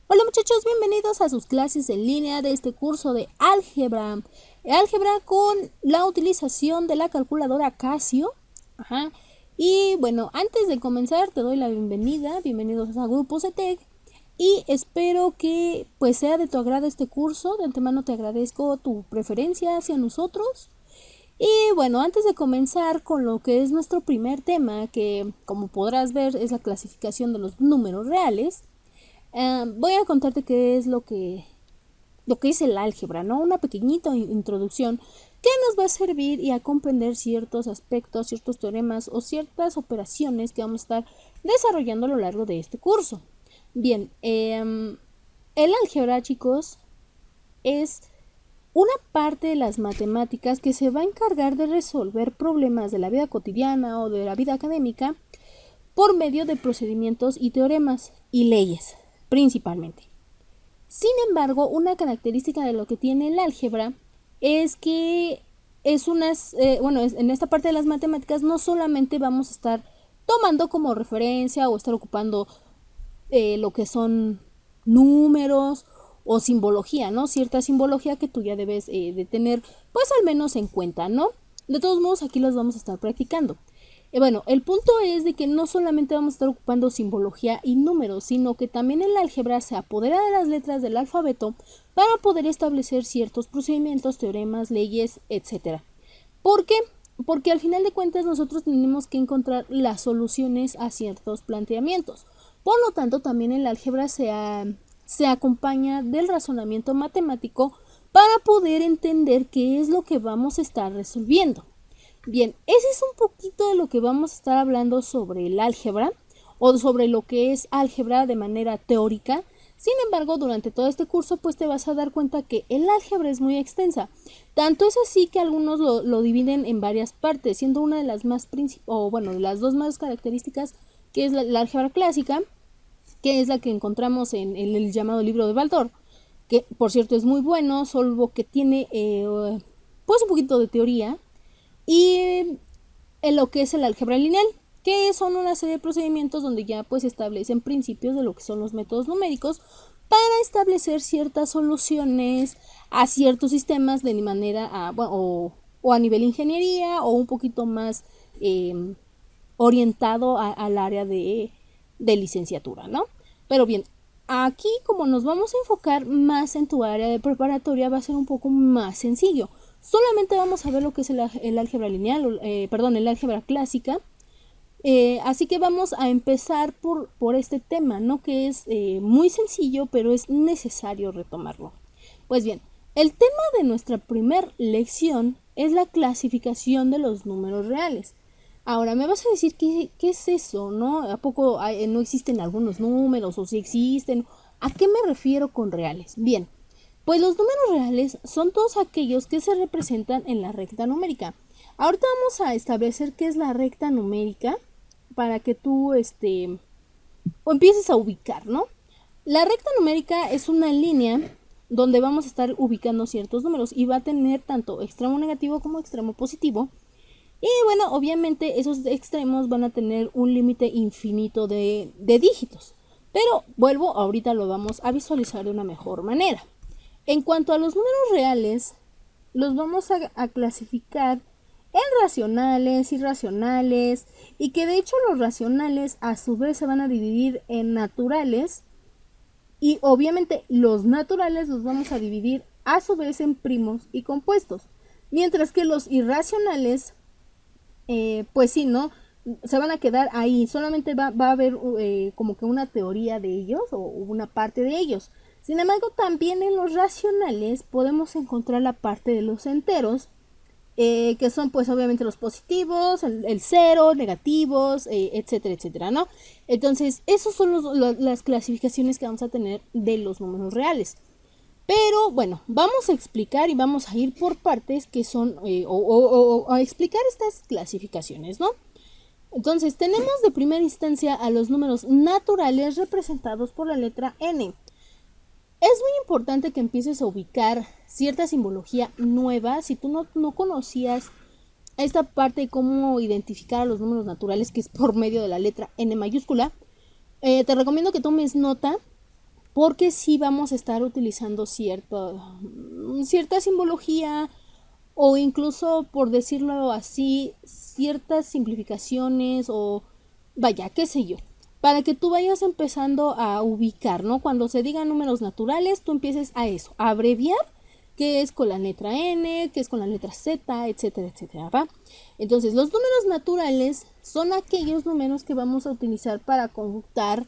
Hola muchachos, bienvenidos a sus clases en línea de este curso de álgebra. Álgebra con la utilización de la calculadora Casio. Ajá. Y bueno, antes de comenzar te doy la bienvenida. Bienvenidos a Grupo CETEC. Y espero que pues sea de tu agrado este curso. De antemano te agradezco tu preferencia hacia nosotros. Y bueno, antes de comenzar con lo que es nuestro primer tema, que como podrás ver es la clasificación de los números reales, voy a contarte qué es lo que es el álgebra, ¿no? Una pequeñita introducción que nos va a servir y a comprender ciertos aspectos, ciertos teoremas o ciertas operaciones que vamos a estar desarrollando a lo largo de este curso. Bien, el álgebra, chicos, es una parte de las matemáticas que se va a encargar de resolver problemas de la vida cotidiana o de la vida académica por medio de procedimientos y teoremas y leyes, principalmente. Sin embargo, una característica de lo que tiene el álgebra es que en esta parte de las matemáticas no solamente vamos a estar tomando como referencia o estar ocupando lo que son números o simbología, ¿no? Cierta simbología que tú ya debes de tener, pues al menos en cuenta, ¿no? De todos modos, aquí los vamos a estar practicando. Bueno, el punto es de que no solamente vamos a estar ocupando simbología y números, sino que también el álgebra se apodera de las letras del alfabeto para poder establecer ciertos procedimientos, teoremas, leyes, etc. ¿Por qué? Porque al final de cuentas nosotros tenemos que encontrar las soluciones a ciertos planteamientos. Por lo tanto, también el álgebra se acompaña del razonamiento matemático para poder entender qué es lo que vamos a estar resolviendo. Bien, ese es un poquito de lo que vamos a estar hablando sobre el álgebra o sobre lo que es álgebra de manera teórica. Sin embargo, durante todo este curso pues te vas a dar cuenta que el álgebra es muy extensa. Tanto es así que algunos lo dividen en varias partes, siendo una de las más de las dos más características, que es la álgebra clásica, que es la que encontramos en el llamado libro de Baldor, que por cierto es muy bueno, solo que tiene pues un poquito de teoría, y en lo que es el álgebra lineal, que son una serie de procedimientos donde ya pues establecen principios de lo que son los métodos numéricos para establecer ciertas soluciones a ciertos sistemas de manera o a nivel ingeniería o un poquito más orientado al área de licenciatura, ¿no? Pero bien, aquí como nos vamos a enfocar más en tu área de preparatoria va a ser un poco más sencillo. Solamente vamos a ver lo que es el álgebra lineal, el álgebra clásica. Así que vamos a empezar por este tema, ¿no? Que es muy sencillo, pero es necesario retomarlo. Pues bien, el tema de nuestra primer lección es la clasificación de los números reales. Ahora, me vas a decir qué es eso, ¿no? ¿A poco no existen algunos números o si existen? ¿A qué me refiero con reales? Bien, pues los números reales son todos aquellos que se representan en la recta numérica. Ahorita vamos a establecer qué es la recta numérica para que tú o empieces a ubicar, ¿no? La recta numérica es una línea donde vamos a estar ubicando ciertos números y va a tener tanto extremo negativo como extremo positivo. Y bueno, obviamente esos extremos van a tener un límite infinito de dígitos. Pero vuelvo, ahorita lo vamos a visualizar de una mejor manera. En cuanto a los números reales, los vamos a clasificar en racionales, irracionales, y que de hecho los racionales a su vez se van a dividir en naturales, y obviamente los naturales los vamos a dividir a su vez en primos y compuestos, mientras que los irracionales, pues sí, ¿no? Se van a quedar ahí, solamente va a haber como que una teoría de ellos o una parte de ellos. Sin embargo, también en los racionales podemos encontrar la parte de los enteros, que son pues obviamente los positivos, el cero, negativos, etcétera, etcétera, ¿no? Entonces, esas son las clasificaciones que vamos a tener de los números reales. Pero bueno, vamos a explicar y vamos a ir por partes que son, a explicar estas clasificaciones, ¿no? Entonces, tenemos de primera instancia a los números naturales representados por la letra N. Es muy importante que empieces a ubicar cierta simbología nueva. Si tú no conocías esta parte de cómo identificar a los números naturales, que es por medio de la letra N mayúscula, te recomiendo que tomes nota porque sí vamos a estar utilizando cierta simbología o incluso, por decirlo así, ciertas simplificaciones o vaya, qué sé yo, para que tú vayas empezando a ubicar, ¿no? Cuando se digan números naturales, tú empieces a eso, a abreviar qué es con la letra N, qué es con la letra Z, etcétera, etcétera, ¿va? Entonces, los números naturales son aquellos números que vamos a utilizar para conjuntar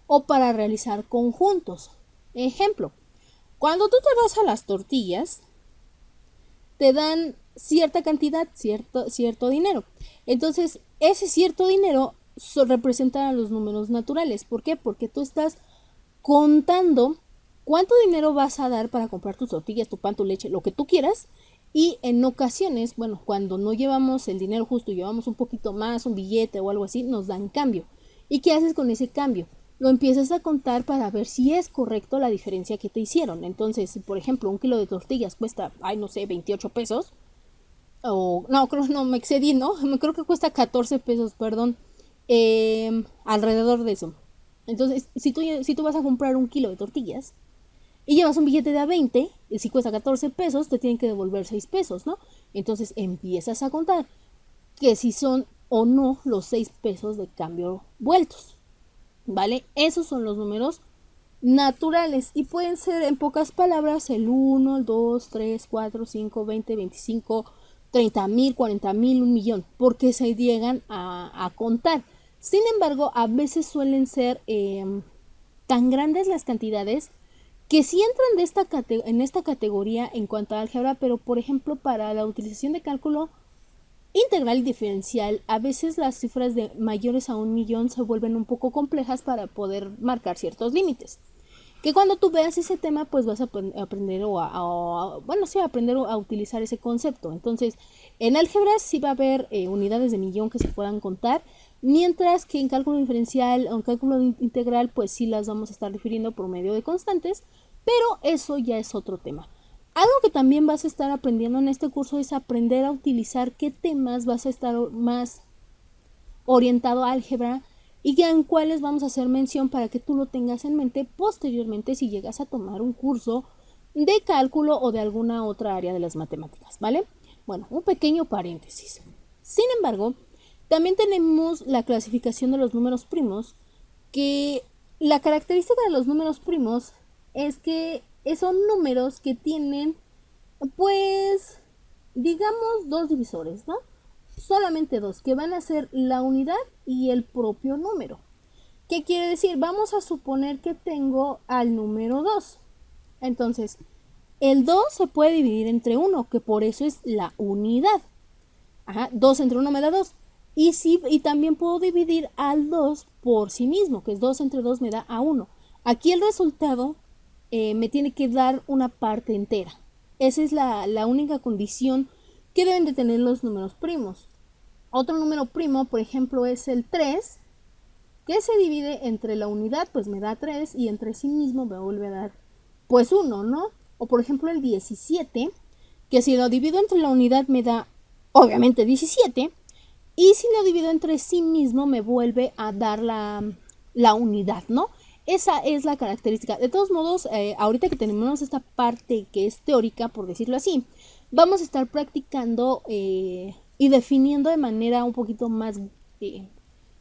o para realizar conjuntos. Ejemplo, cuando tú te vas a las tortillas, te dan cierta cantidad, cierto dinero. Entonces, ese cierto dinero representa a los números naturales. ¿Por qué? Porque tú estás contando cuánto dinero vas a dar para comprar tus tortillas, tu pan, tu leche, lo que tú quieras. Y en ocasiones, bueno, cuando no llevamos el dinero justo, llevamos un poquito más, un billete o algo así, nos dan cambio. ¿Y qué haces con ese cambio? Lo empiezas a contar para ver si es correcto la diferencia que te hicieron. Entonces, si por ejemplo un kilo de tortillas cuesta, no sé, 28 pesos, o no, me excedí, ¿no? Creo que cuesta 14 pesos, perdón, alrededor de eso. Entonces, si tú vas a comprar un kilo de tortillas y llevas un billete de a 20, y si cuesta 14 pesos, te tienen que devolver 6 pesos, ¿no? Entonces empiezas a contar que si son o no los 6 pesos de cambio vueltos, ¿vale? Esos son los números naturales y pueden ser en pocas palabras el 1, el 2, 3, 4, 5, 20, 25, 30,000, 40,000, 1,000,000, porque se llegan a contar. Sin embargo, a veces suelen ser tan grandes las cantidades que sí entran en esta categoría en cuanto a álgebra, pero por ejemplo para la utilización de cálculo integral y diferencial, a veces las cifras de mayores a 1,000,000 se vuelven un poco complejas para poder marcar ciertos límites. Que cuando tú veas ese tema, pues vas a aprender aprender a utilizar ese concepto. Entonces, en álgebra sí va a haber unidades de millón que se puedan contar, mientras que en cálculo diferencial o en cálculo integral, pues sí las vamos a estar refiriendo por medio de constantes, pero eso ya es otro tema. Algo que también vas a estar aprendiendo en este curso es aprender a utilizar qué temas vas a estar más orientado a álgebra y en cuáles vamos a hacer mención para que tú lo tengas en mente posteriormente si llegas a tomar un curso de cálculo o de alguna otra área de las matemáticas, ¿vale? Bueno, un pequeño paréntesis. Sin embargo, también tenemos la clasificación de los números primos, que la característica de los números primos es que son números que tienen, pues, digamos, dos divisores, ¿no? Solamente dos, que van a ser la unidad y el propio número. ¿Qué quiere decir? Vamos a suponer que tengo al número 2. Entonces, el 2 se puede dividir entre 1, que por eso es la unidad. 2 entre 1 me da 2. Y también puedo dividir al 2 por sí mismo, que es 2 entre 2 me da a 1. Aquí el resultado me tiene que dar una parte entera. Esa es la única condición que deben de tener los números primos. Otro número primo, por ejemplo, es el 3, que se divide entre la unidad, pues me da 3, y entre sí mismo me vuelve a dar, pues 1, ¿no? O por ejemplo el 17, que si lo divido entre la unidad me da, obviamente, 17, y si lo divido entre sí mismo me vuelve a dar la unidad, ¿no? Esa es la característica. De todos modos, ahorita que tenemos esta parte que es teórica, por decirlo así, vamos a estar practicando y definiendo de manera un poquito más,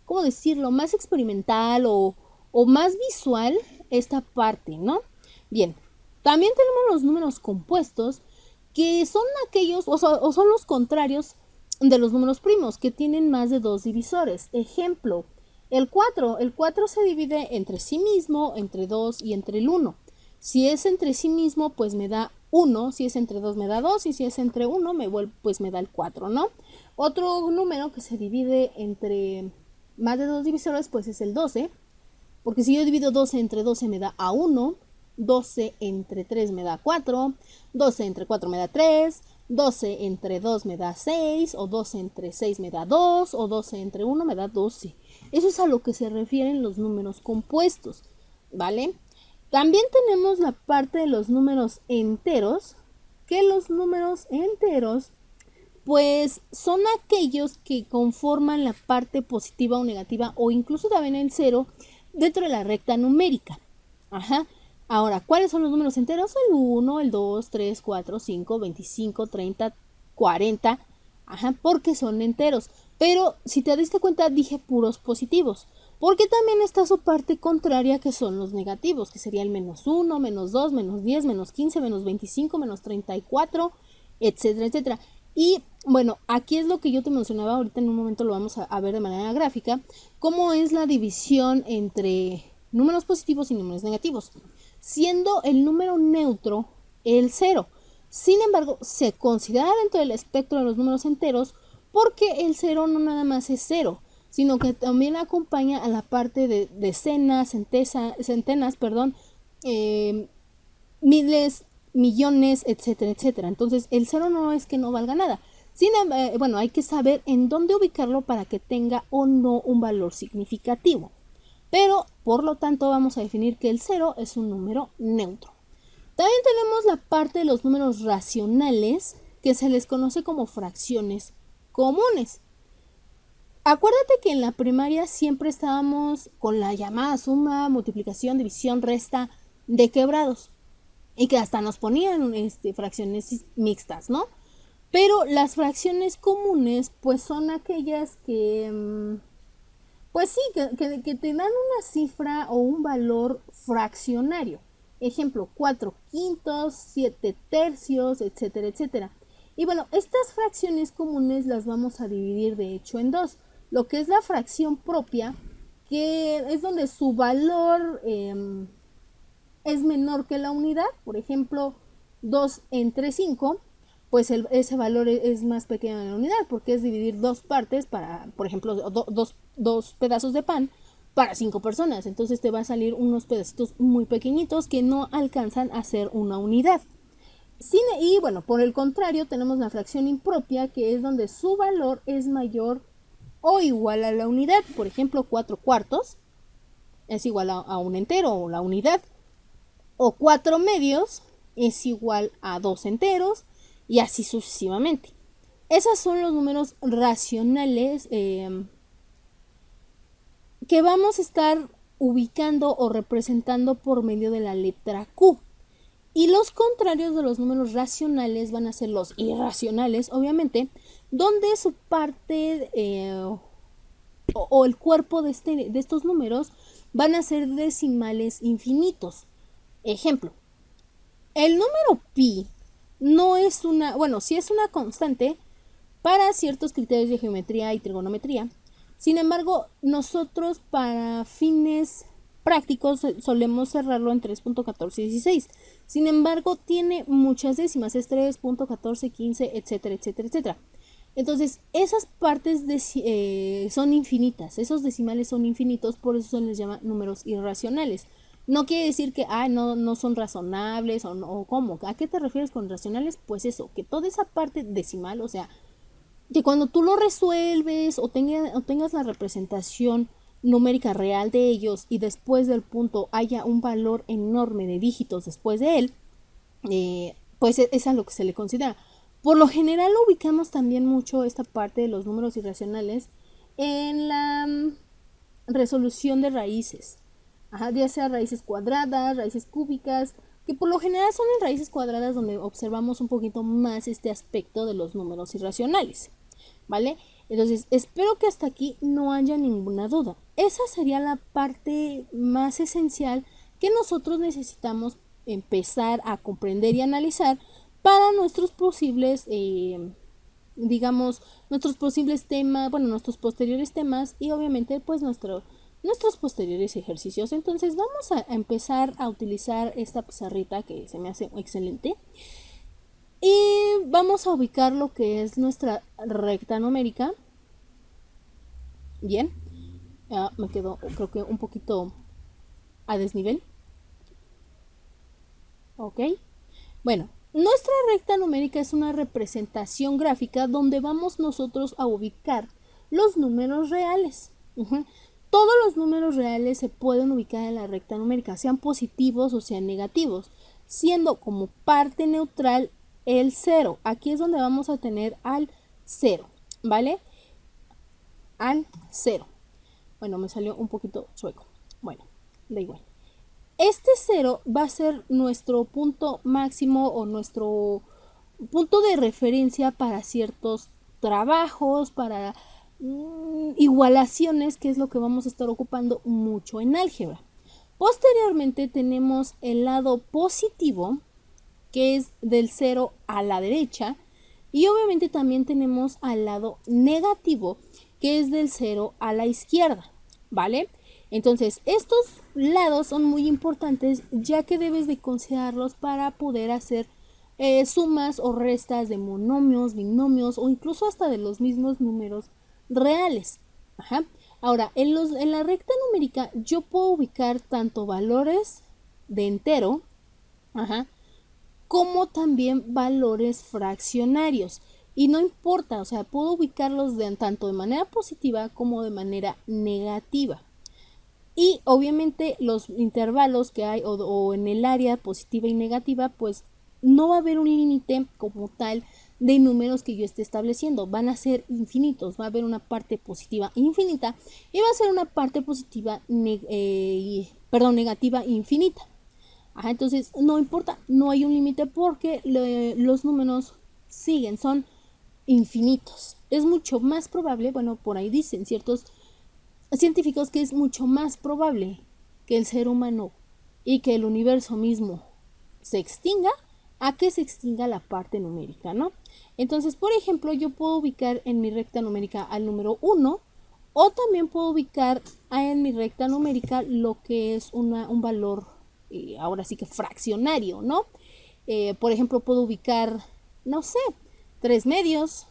¿cómo decirlo? Más experimental o más visual esta parte, ¿no? Bien, también tenemos los números compuestos, que son aquellos, o son los contrarios de los números primos, que tienen más de dos divisores. Ejemplo, el 4 se divide entre sí mismo, entre 2 y entre el 1. Si es entre sí mismo, pues me da 1, si es entre 2 me da 2, y si es entre 1, pues me da el 4, ¿no? Otro número que se divide entre más de dos divisores, pues es el 12, porque si yo divido 12 entre 12 me da a 1, 12 entre 3 me da 4, 12 entre 4 me da 3, 12 entre 2 me da 6, o 12 entre 6 me da 2, o 12 entre 1 me da 12. Eso es a lo que se refieren los números compuestos, ¿vale? También tenemos la parte de los números enteros, que los números enteros pues son aquellos que conforman la parte positiva o negativa, o incluso también el cero dentro de la recta numérica. Ahora, ¿cuáles son los números enteros? El 1, el 2, 3, 4, 5, 25, 30, 40. Ajá, porque son enteros. Pero si te diste cuenta, dije puros positivos. Porque también está su parte contraria, que son los negativos, que sería el menos 1, menos 2, menos 10, menos 15, menos 25, menos 34, etcétera, etcétera. Y bueno, aquí es lo que yo te mencionaba, ahorita en un momento lo vamos a ver de manera gráfica, cómo es la división entre números positivos y números negativos, siendo el número neutro el 0. Sin embargo, se considera dentro del espectro de los números enteros porque el 0 no nada más es 0, sino que también acompaña a la parte de decenas, centenas, miles, millones, etcétera, etcétera. Entonces, el 0 no es que no valga nada. Bueno, hay que saber en dónde ubicarlo para que tenga o no un valor significativo. Pero, por lo tanto, vamos a definir que el 0 es un número neutro. También tenemos la parte de los números racionales, que se les conoce como fracciones comunes. Acuérdate que en la primaria siempre estábamos con la llamada suma, multiplicación, división, resta de quebrados. Y que hasta nos ponían fracciones mixtas, ¿no? Pero las fracciones comunes, pues son aquellas que, pues sí, que te dan una cifra o un valor fraccionario. Ejemplo, 4 quintos, 7 tercios, etcétera, etcétera. Y bueno, estas fracciones comunes las vamos a dividir de hecho en dos. Lo que es la fracción propia, que es donde su valor es menor que la unidad. Por ejemplo, 2 entre 5, pues ese valor es más pequeño en la unidad, porque es dividir dos partes para, por ejemplo, dos pedazos de pan para 5 personas. Entonces te va a salir unos pedacitos muy pequeñitos que no alcanzan a ser una unidad. Y bueno, por el contrario, tenemos la fracción impropia, que es donde su valor es mayor o igual a la unidad. Por ejemplo, 4 cuartos es igual a un entero o la unidad. O 4 medios es igual a 2 enteros y así sucesivamente. Esos son los números racionales que vamos a estar ubicando o representando por medio de la letra Q. Y los contrarios de los números racionales van a ser los irracionales, obviamente, donde su parte o el cuerpo de estos números van a ser decimales infinitos. Ejemplo, el número pi no es sí es una constante para ciertos criterios de geometría y trigonometría. Sin embargo, nosotros para fines prácticos solemos cerrarlo en 3.1416. Sin embargo, tiene muchas décimas, es 3.1415, etcétera, etcétera, etcétera. Entonces, esas partes son infinitas, esos decimales son infinitos, por eso se les llama números irracionales. No quiere decir que no son razonables o ¿cómo? ¿A qué te refieres con racionales? Pues eso, que toda esa parte decimal, o sea, que cuando tú lo resuelves o tengas la representación numérica real de ellos y después del punto haya un valor enorme de dígitos después de él, pues es a lo que se le considera. Por lo general ubicamos también mucho esta parte de los números irracionales en la resolución de raíces. Ya sea raíces cuadradas, raíces cúbicas, que por lo general son en raíces cuadradas donde observamos un poquito más este aspecto de los números irracionales, ¿vale? Entonces, espero que hasta aquí no haya ninguna duda. Esa sería la parte más esencial que nosotros necesitamos empezar a comprender y analizar para nuestros posibles, nuestros posibles temas, nuestros posteriores temas y obviamente pues nuestros posteriores ejercicios. Entonces vamos a empezar a utilizar esta pizarrita que se me hace excelente y vamos a ubicar lo que es nuestra recta numérica. Bien, me quedo creo que un poquito a desnivel. Ok, bueno, nuestra recta numérica es una representación gráfica donde vamos nosotros a ubicar los números reales. Todos los números reales se pueden ubicar en la recta numérica, sean positivos o sean negativos, siendo como parte neutral el 0. Aquí es donde vamos a tener al 0, ¿vale? Al 0. Bueno, me salió un poquito chueco. Bueno, da igual. este 0 va a ser nuestro punto máximo o nuestro punto de referencia para ciertos trabajos, para igualaciones, que es lo que vamos a estar ocupando mucho en álgebra. Posteriormente tenemos el lado positivo, que es del 0 a la derecha, y obviamente también tenemos al lado negativo, que es del 0 a la izquierda, ¿vale? Entonces, estos lados son muy importantes, ya que debes de considerarlos para poder hacer sumas o restas de monomios, binomios o incluso hasta de los mismos números reales. Ajá. Ahora, en la recta numérica yo puedo ubicar tanto valores de entero, ajá, como también valores fraccionarios. Y no importa, o sea, puedo ubicarlos tanto de manera positiva como de manera negativa. Y obviamente los intervalos que hay o en el área positiva y negativa, pues no va a haber un límite como tal de números que yo esté estableciendo. Van a ser infinitos, va a haber una parte positiva infinita y va a ser una parte positiva, negativa infinita. Ajá, entonces no importa, no hay un límite porque los números siguen, son infinitos. Es mucho más probable, bueno, por ahí dicen ciertos científicos que es mucho más probable que el ser humano y que el universo mismo se extinga a que se extinga la parte numérica, ¿no? Entonces, por ejemplo, yo puedo ubicar en mi recta numérica al número 1 o también puedo ubicar en mi recta numérica lo que es un valor, ahora sí que fraccionario, ¿no? Por ejemplo, puedo ubicar, no sé, 3 medios,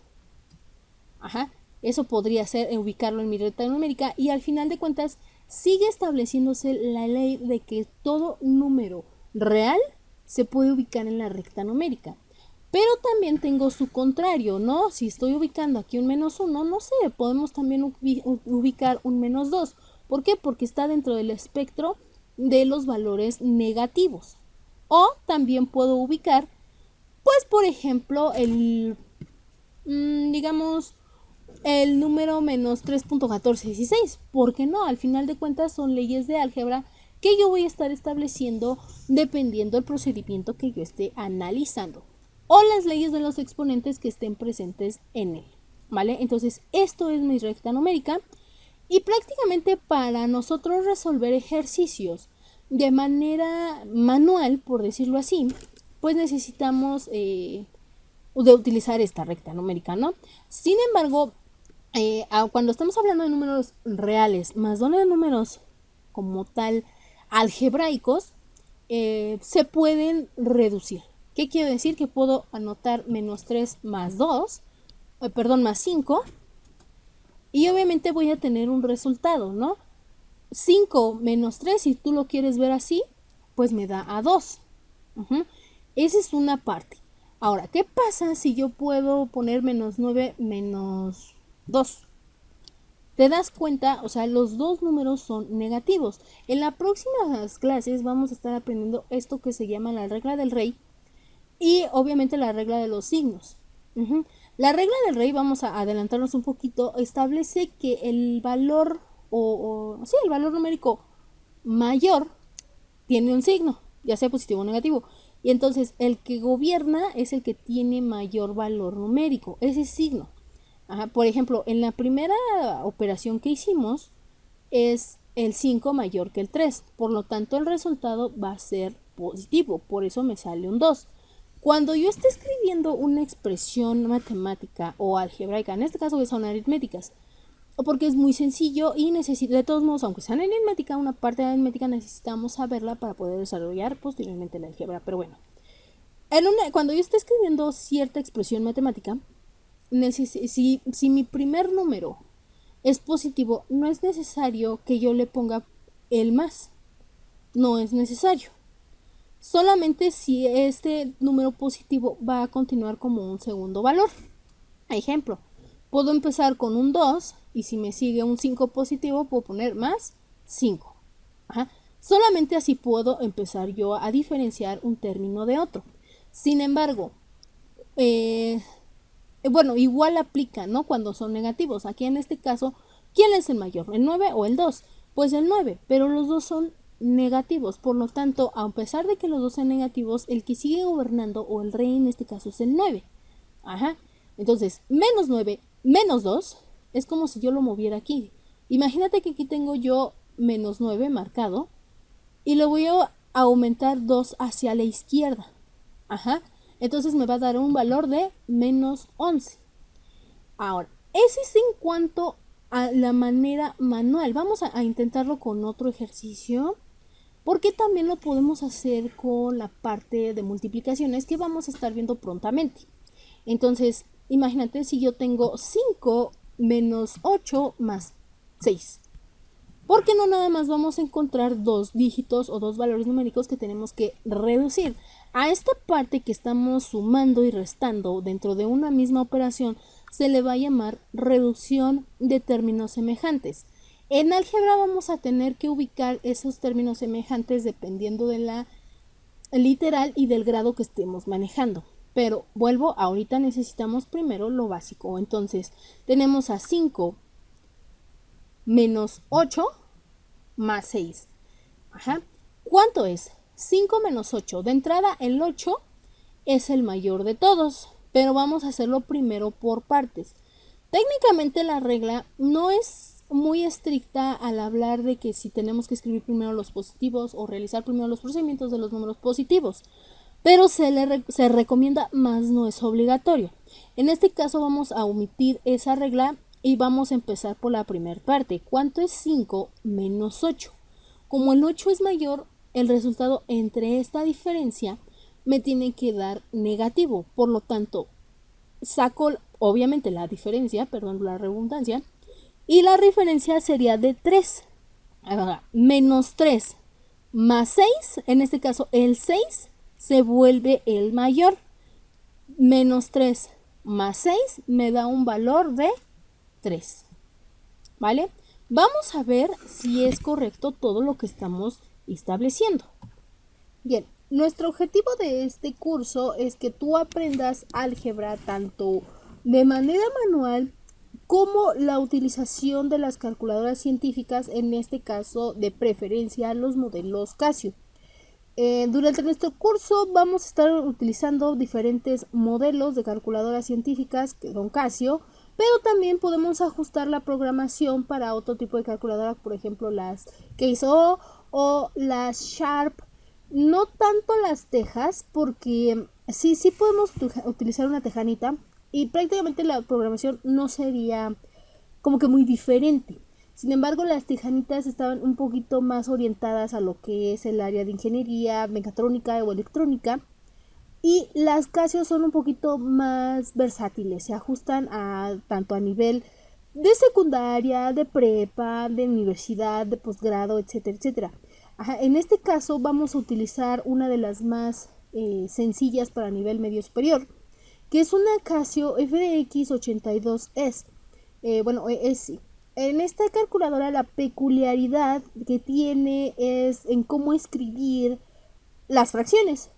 ajá, eso podría ser ubicarlo en mi recta numérica y al final de cuentas sigue estableciéndose la ley de que todo número real se puede ubicar en la recta numérica. Pero también tengo su contrario, ¿no? Si estoy ubicando aquí un menos 1, no sé, podemos también ubicar un menos 2. ¿Por qué? Porque está dentro del espectro de los valores negativos. O también puedo ubicar, pues por ejemplo, digamos, el número menos 3.1416. ¿Por qué no? Al final de cuentas son leyes de álgebra que yo voy a estar estableciendo dependiendo del procedimiento que yo esté analizando o las leyes de los exponentes que estén presentes en él, ¿vale? Entonces esto es mi recta numérica y prácticamente para nosotros resolver ejercicios de manera manual, por decirlo así, pues necesitamos de utilizar esta recta numérica, ¿no? Sin embargo, cuando estamos hablando de números reales más no de números como tal algebraicos, se pueden reducir. ¿Qué quiere decir? Que puedo anotar menos 3 más 2, más 5, y obviamente voy a tener un resultado, ¿no? 5 menos 3, si tú lo quieres ver así, pues me da a 2. Esa es una parte. Ahora, ¿qué pasa si yo puedo poner menos 9 menos 2? ¿Te das cuenta? O sea, los dos números son negativos. En las próximas clases vamos a estar aprendiendo esto que se llama la regla del rey y obviamente la regla de los signos. La regla del rey, vamos a adelantarnos un poquito, establece que el valor el valor numérico mayor tiene un signo, ya sea positivo o negativo. Y entonces el que gobierna es el que tiene mayor valor numérico, ese signo. Ajá, por ejemplo, en la primera operación que hicimos es el 5 mayor que el 3, por lo tanto el resultado va a ser positivo, por eso me sale un 2. Cuando yo esté escribiendo una expresión matemática o algebraica, en este caso son aritméticas, porque es muy sencillo y de todos modos, aunque sea en aritmética, una parte de aritmética necesitamos saberla para poder desarrollar posteriormente la álgebra. Pero bueno, cuando yo esté escribiendo cierta expresión matemática, si mi primer número es positivo, no es necesario que yo le ponga el más. No es necesario. Solamente si este número positivo va a continuar como un segundo valor. Ejemplo, puedo empezar con un 2 y si me sigue un 5 positivo puedo poner más 5. Ajá. Solamente así puedo empezar yo a diferenciar un término de otro. Sin embargo, igual aplica, ¿no? Cuando son negativos. Aquí en este caso, ¿quién es el mayor? ¿El 9 o el 2? Pues el 9, pero los dos son negativos. Por lo tanto, a pesar de que los dos sean negativos, el que sigue gobernando, o el rey en este caso, es el 9. Ajá. Entonces, menos 9, menos 2, es como si yo lo moviera aquí. Imagínate que aquí tengo yo menos 9 marcado y le voy a aumentar 2 hacia la izquierda. Ajá. Entonces me va a dar un valor de menos 11. Ahora, ese es en cuanto a la manera manual. Vamos a intentarlo con otro ejercicio, porque también lo podemos hacer con la parte de multiplicaciones que vamos a estar viendo prontamente. Entonces, imagínate si yo tengo 5 menos 8 más 6. Porque no nada más vamos a encontrar dos dígitos o dos valores numéricos que tenemos que reducir. A esta parte que estamos sumando y restando dentro de una misma operación se le va a llamar reducción de términos semejantes. En álgebra vamos a tener que ubicar esos términos semejantes dependiendo de la literal y del grado que estemos manejando. Pero vuelvo, ahorita necesitamos primero lo básico. Entonces tenemos a 5 menos 8 más 6. Ajá. ¿Cuánto es? 5 menos 8. De entrada, el 8 es el mayor de todos, pero vamos a hacerlo primero por partes. Técnicamente la regla no es muy estricta al hablar de que si tenemos que escribir primero los positivos o realizar primero los procedimientos de los números positivos, pero se recomienda, más no es obligatorio. En este caso vamos a omitir esa regla y vamos a empezar por la primera parte. ¿Cuánto es 5 menos 8? Como el 8 es mayor, el resultado entre esta diferencia me tiene que dar negativo. Por lo tanto, saco obviamente la diferencia, perdón la redundancia, y la diferencia sería de 3. Ahora, menos 3 más 6, en este caso el 6 se vuelve el mayor. Menos 3 más 6 me da un valor de 3. ¿Vale? Vamos a ver si es correcto todo lo que estamos estableciendo. Bien, nuestro objetivo de este curso es que tú aprendas álgebra tanto de manera manual como la utilización de las calculadoras científicas, en este caso de preferencia los modelos Casio. Durante nuestro curso vamos a estar utilizando diferentes modelos de calculadoras científicas que son Casio, pero también podemos ajustar la programación para otro tipo de calculadora, por ejemplo las Case o las Sharp. No tanto las tejas, porque sí podemos utilizar una tejanita y prácticamente la programación no sería como que muy diferente. Sin embargo, las tejanitas estaban un poquito más orientadas a lo que es el área de ingeniería, mecatrónica o electrónica. Y las Casio son un poquito más versátiles, se ajustan tanto a nivel de secundaria, de prepa, de universidad, de posgrado, etcétera, etcétera. Ajá, en este caso vamos a utilizar una de las más sencillas para nivel medio superior, que es una Casio FDX82S. En esta calculadora la peculiaridad que tiene es en cómo escribir las fracciones.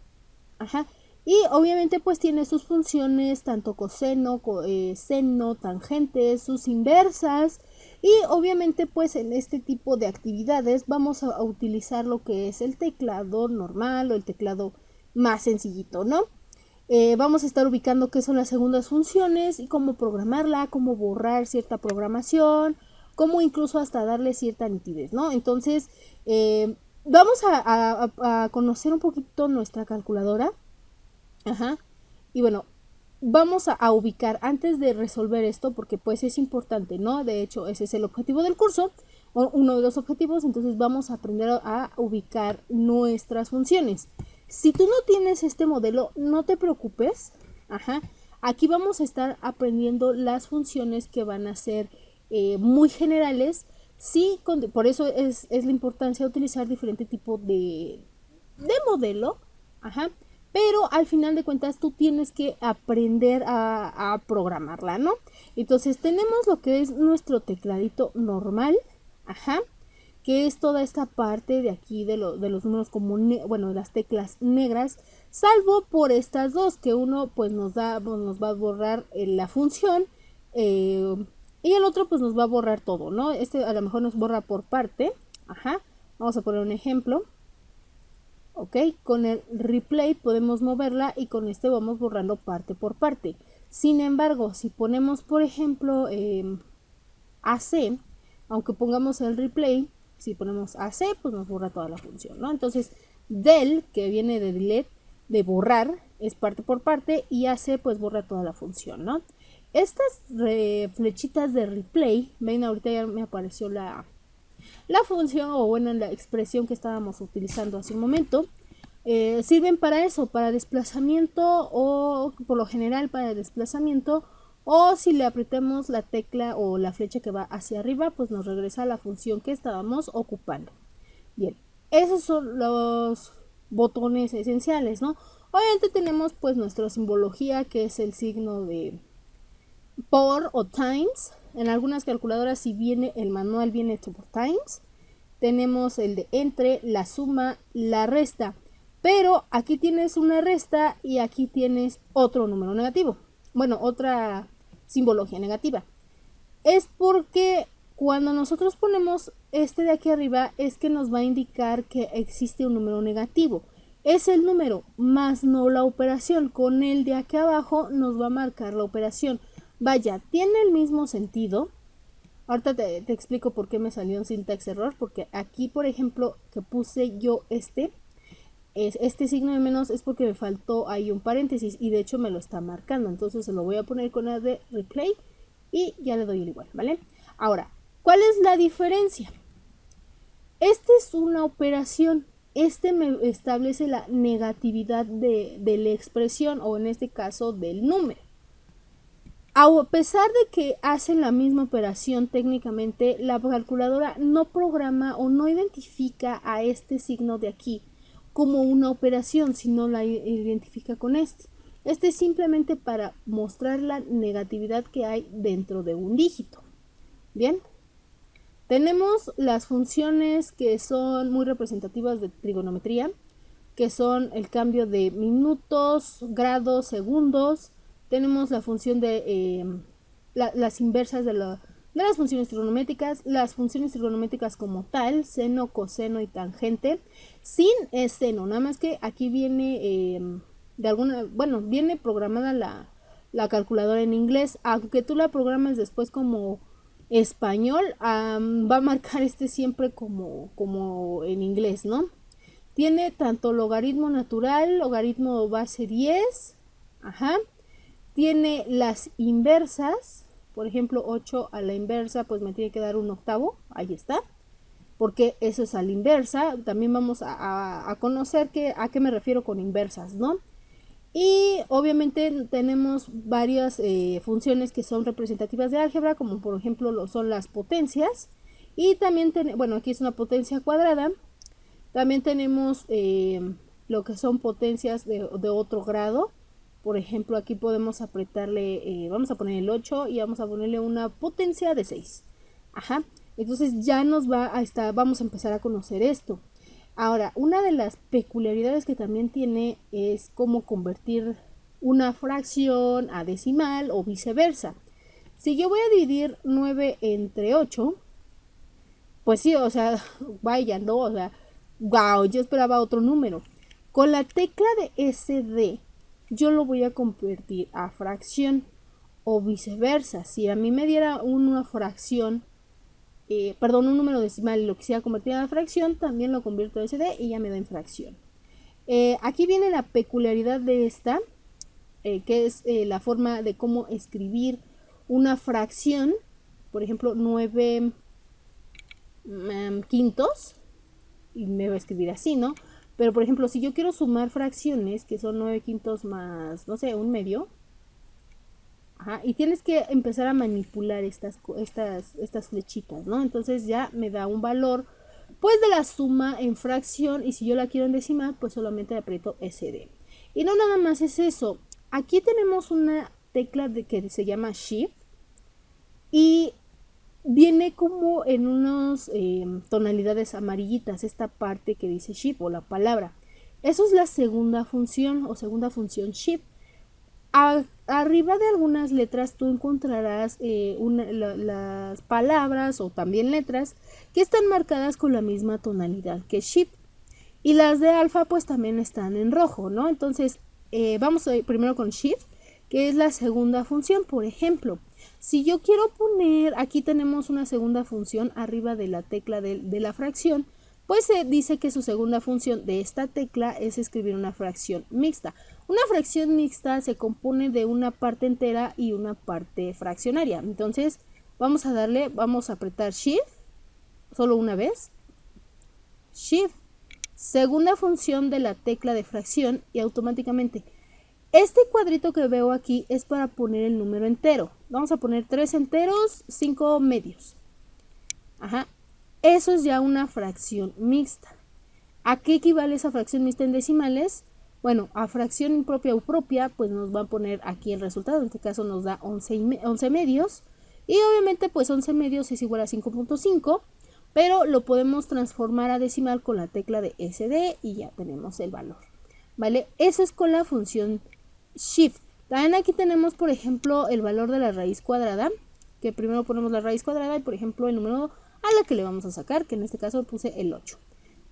Ajá. Y obviamente pues tiene sus funciones tanto coseno, seno, tangentes, sus inversas, y obviamente pues en este tipo de actividades vamos a utilizar lo que es el teclado normal o el teclado más sencillito, ¿no? Vamos a estar ubicando qué son las segundas funciones y cómo programarla, cómo borrar cierta programación, cómo incluso hasta darle cierta nitidez, ¿no? Entonces vamos a conocer un poquito nuestra calculadora. Ajá. Y bueno, vamos a ubicar antes de resolver esto, porque pues es importante, ¿no? De hecho, ese es el objetivo del curso, o uno de los objetivos. Entonces vamos a aprender a ubicar nuestras funciones. Si tú no tienes este modelo, no te preocupes. Ajá. Aquí vamos a estar aprendiendo las funciones que van a ser muy generales. Sí, por eso es la importancia de utilizar diferente tipo de modelo. Ajá. Pero al final de cuentas tú tienes que aprender a programarla, ¿no? Entonces tenemos lo que es nuestro tecladito normal, ajá, que es toda esta parte de aquí de los números como, de las teclas negras, salvo por estas dos, que uno pues nos va a borrar la función y el otro pues nos va a borrar todo, ¿no? Este a lo mejor nos borra por parte, ajá, Vamos a poner un ejemplo. Ok, con el replay podemos moverla y con este vamos borrando parte por parte. Sin embargo, si ponemos, por ejemplo, AC, aunque pongamos el replay, si ponemos AC, pues nos borra toda la función, ¿no? Entonces, del, que viene de delete, de borrar, es parte por parte, y AC, pues borra toda la función, ¿no? Estas flechitas de replay, ven, ahorita ya me apareció la función, o bueno, la expresión que estábamos utilizando hace un momento. Sirven para eso, para desplazamiento, o por lo general para desplazamiento, o si le apretamos la tecla o la flecha que va hacia arriba, pues nos regresa a la función que estábamos ocupando. Bien, esos son los botones esenciales, ¿no? Obviamente tenemos pues nuestra simbología, que es el signo de por o times. En algunas calculadoras, si viene el manual, viene hecho por times. Tenemos el de entre, la suma, la resta. Pero aquí tienes una resta y aquí tienes otro número negativo. Bueno, otra simbología negativa. Es porque cuando nosotros ponemos este de aquí arriba, es que nos va a indicar que existe un número negativo. Es el número más no la operación. Con el de aquí abajo nos va a marcar la operación. Vaya, tiene el mismo sentido. Ahorita te explico por qué me salió un syntax error, porque aquí, por ejemplo, que puse yo este signo de menos es porque me faltó ahí un paréntesis y de hecho me lo está marcando. Entonces se lo voy a poner con la de replay y ya le doy el igual, ¿vale? Ahora, ¿cuál es la diferencia? Este es una operación. Este me establece la negatividad de la expresión, o en este caso del número. A pesar de que hacen la misma operación técnicamente, la calculadora no programa o no identifica a este signo de aquí como una operación, sino la identifica con este. Este es simplemente para mostrar la negatividad que hay dentro de un dígito. Bien, tenemos las funciones que son muy representativas de trigonometría, que son el cambio de minutos, grados, segundos. Tenemos la función de las inversas de las funciones trigonométricas, las funciones trigonométricas como tal, seno, coseno y tangente, sin seno, nada más que aquí viene viene programada la calculadora en inglés, aunque tú la programes después como español, va a marcar siempre como en inglés, ¿no? Tiene tanto logaritmo natural, logaritmo base 10, tiene las inversas, por ejemplo 8 a la inversa, pues me tiene que dar un octavo, ahí está, porque eso es a la inversa. También vamos a conocer a qué me refiero con inversas, ¿no? Y obviamente tenemos varias funciones que son representativas de álgebra, como por ejemplo son las potencias, y también, bueno, aquí es una potencia cuadrada. También tenemos lo que son potencias de otro grado. Por ejemplo, aquí podemos apretarle, vamos a poner el 8 y vamos a ponerle una potencia de 6. Entonces ya vamos a empezar a conocer esto. Ahora, una de las peculiaridades que también tiene es cómo convertir una fracción a decimal o viceversa. Si yo voy a dividir 9 entre 8, pues sí, o sea, vaya, no, o sea, wow, yo esperaba otro número. Con la tecla de SD, yo lo voy a convertir a fracción o viceversa. Si a mí me diera una fracción, un número decimal y lo quisiera convertir a fracción, también lo convierto a SD y ya me da en fracción. Aquí viene la peculiaridad de esta, que es la forma de cómo escribir una fracción. Por ejemplo, 9 quintos, y me va a escribir así, ¿no? Pero por ejemplo, si yo quiero sumar fracciones, que son 9 quintos más, no sé, un medio, y tienes que empezar a manipular estas flechitas, ¿no? Entonces ya me da un valor, pues, de la suma en fracción, y si yo la quiero en decimal, pues solamente aprieto SD. Y no nada más es eso. Aquí tenemos una tecla que se llama Shift, y viene como en unas tonalidades amarillitas, esta parte que dice Shift o la palabra. Eso es la segunda función o segunda función Shift. arriba de algunas letras tú encontrarás las palabras o también letras que están marcadas con la misma tonalidad que shift. Y las de alfa pues también están en rojo, ¿no? Entonces vamos a ir primero con shift, que es la segunda función. Por ejemplo, si yo quiero poner, aquí tenemos una segunda función arriba de la tecla de la fracción, pues se dice que su segunda función de esta tecla es escribir una fracción mixta. Una fracción mixta se compone de una parte entera y una parte fraccionaria. Entonces vamos a apretar shift solo una vez, shift, segunda función de la tecla de fracción, y automáticamente este cuadrito que veo aquí es para poner el número entero. Vamos a poner 3 enteros, 5 medios. Ajá. Eso es ya una fracción mixta. ¿A qué equivale esa fracción mixta en decimales? Bueno, a fracción impropia o propia, pues nos va a poner aquí el resultado. En este caso nos da 11 medios. Y obviamente pues 11 medios es igual a 5.5. Pero lo podemos transformar a decimal con la tecla de SD y ya tenemos el valor. ¿Vale? Eso es con la función shift. También aquí tenemos, por ejemplo, el valor de la raíz cuadrada, que primero ponemos la raíz cuadrada y, por ejemplo, el número a la que le vamos a sacar, que en este caso puse el 8.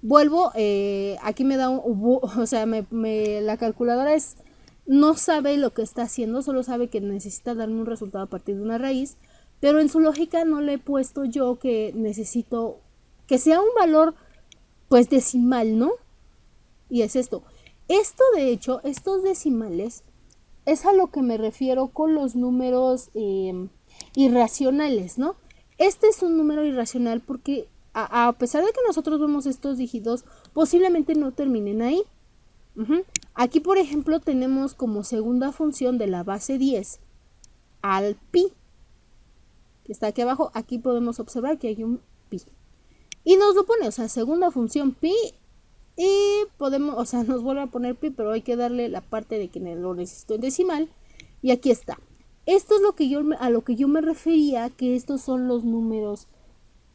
Vuelvo, aquí me da o sea, la calculadora no sabe lo que está haciendo, solo sabe que necesita darme un resultado a partir de una raíz, pero en su lógica no le he puesto yo que necesito que sea un valor pues decimal, ¿no? Y es esto. Esto de hecho, estos decimales es a lo que me refiero con los números irracionales, ¿no? Este es un número irracional porque a pesar de que nosotros vemos estos dígitos, posiblemente no terminen ahí. Aquí, por ejemplo, tenemos como segunda función de la base 10 al pi, que está aquí abajo. Aquí podemos observar que hay un pi. Y nos lo pone, o sea, segunda función pi. Y podemos, o sea, nos vuelve a poner pi, pero hay que darle la parte de que lo necesito en decimal. Y aquí está. Esto es a lo que yo me refería, que estos son los números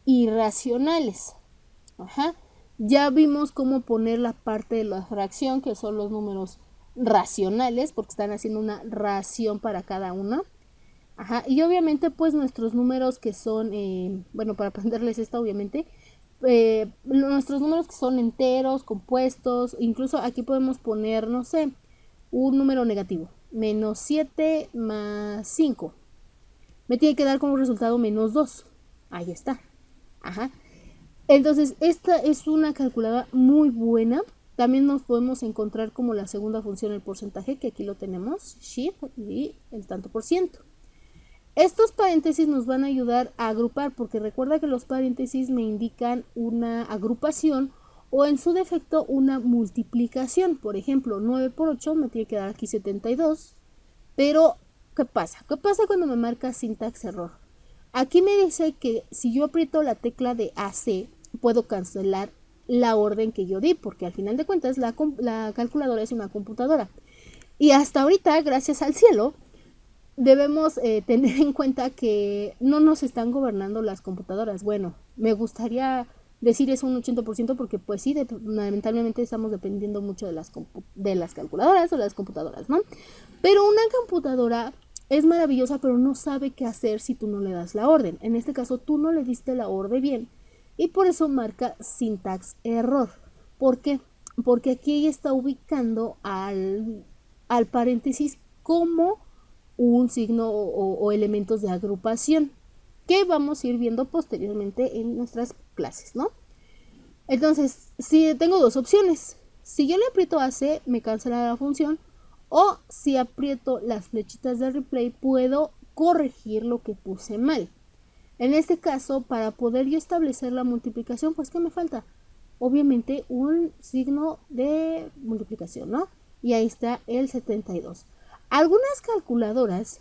irracionales. Ajá. Ya vimos cómo poner la parte de la fracción, que son los números racionales, porque están haciendo una ración para cada uno. Ajá. Y obviamente, pues nuestros números que son, bueno, para aprenderles esta, obviamente, nuestros números que son enteros, compuestos, incluso aquí podemos poner, no sé, un número negativo, menos 7 más 5, me tiene que dar como resultado menos 2, ahí está. Ajá. Entonces esta es una calculadora muy buena. También nos podemos encontrar como la segunda función el porcentaje, que aquí lo tenemos, shift y el tanto por ciento. Estos paréntesis nos van a ayudar a agrupar, porque recuerda que los paréntesis me indican una agrupación o en su defecto una multiplicación. Por ejemplo, 9 por 8 me tiene que dar aquí 72, pero ¿qué pasa? ¿Qué pasa cuando me marca syntax error? Aquí me dice que si yo aprieto la tecla de AC, puedo cancelar la orden que yo di, porque al final de cuentas la calculadora es una computadora. Y hasta ahorita, gracias al cielo, debemos tener en cuenta que no nos están gobernando las computadoras. Bueno, me gustaría decir eso un 80% porque pues sí, lamentablemente estamos dependiendo mucho de las calculadoras o las computadoras, ¿no? Pero una computadora es maravillosa, pero no sabe qué hacer si tú no le das la orden. En este caso, tú no le diste la orden bien y por eso marca syntax error. ¿Por qué? Porque aquí ella está ubicando al paréntesis como un signo o elementos de agrupación que vamos a ir viendo posteriormente en nuestras clases, ¿no? Entonces, si tengo dos opciones, si yo le aprieto AC me cancela la función, o si aprieto las flechitas de replay puedo corregir lo que puse mal. En este caso, para poder yo establecer la multiplicación, pues ¿qué me falta? Obviamente un signo de multiplicación, ¿no? Y ahí está el 72. Algunas calculadoras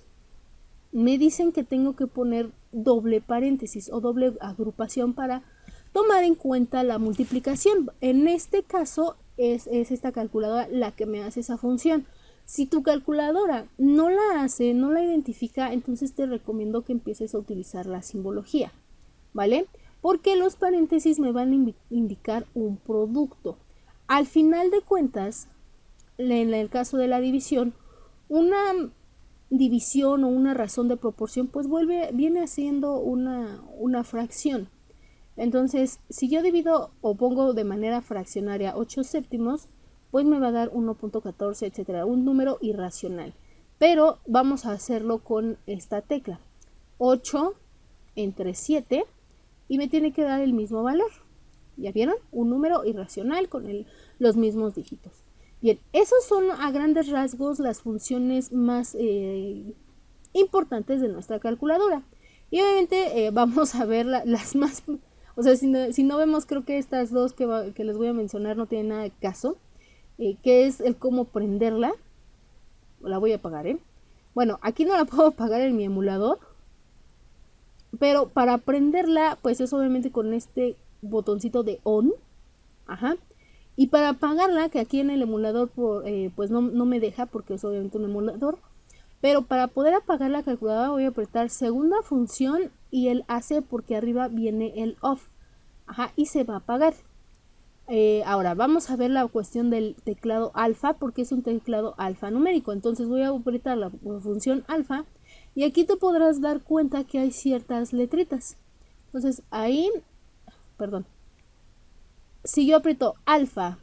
me dicen que tengo que poner doble paréntesis o doble agrupación para tomar en cuenta la multiplicación. En este caso es esta calculadora la que me hace esa función. Si tu calculadora no la hace, no la identifica, entonces te recomiendo que empieces a utilizar la simbología, ¿vale? Porque los paréntesis me van a indicar un producto. Al final de cuentas, en el caso de la división, una división o una razón de proporción, pues viene siendo una fracción. Entonces, si yo divido o pongo de manera fraccionaria 8 séptimos, pues me va a dar 1.14, etcétera, un número irracional. Pero vamos a hacerlo con esta tecla. 8 entre 7 y me tiene que dar el mismo valor. ¿Ya vieron? Un número irracional con los mismos dígitos. Bien, esos son a grandes rasgos las funciones más importantes de nuestra calculadora. Y obviamente vamos a ver las más... O sea, si no vemos, creo que estas dos que les voy a mencionar no tienen nada de caso. Que es el cómo prenderla. La voy a apagar, ¿eh? Bueno, aquí no la puedo apagar en mi emulador. Pero para prenderla, pues es obviamente con este botoncito de on. Ajá. Y para apagarla, que aquí en el emulador pues no me deja porque es obviamente un emulador. Pero para poder apagar la calculadora voy a apretar segunda función y el AC porque arriba viene el off. Ajá, y se va a apagar. Ahora vamos a ver la cuestión del teclado alfa porque es un teclado alfanumérico. Entonces voy a apretar la función alfa y aquí te podrás dar cuenta que hay ciertas letritas. Entonces ahí, perdón, si yo aprieto alfa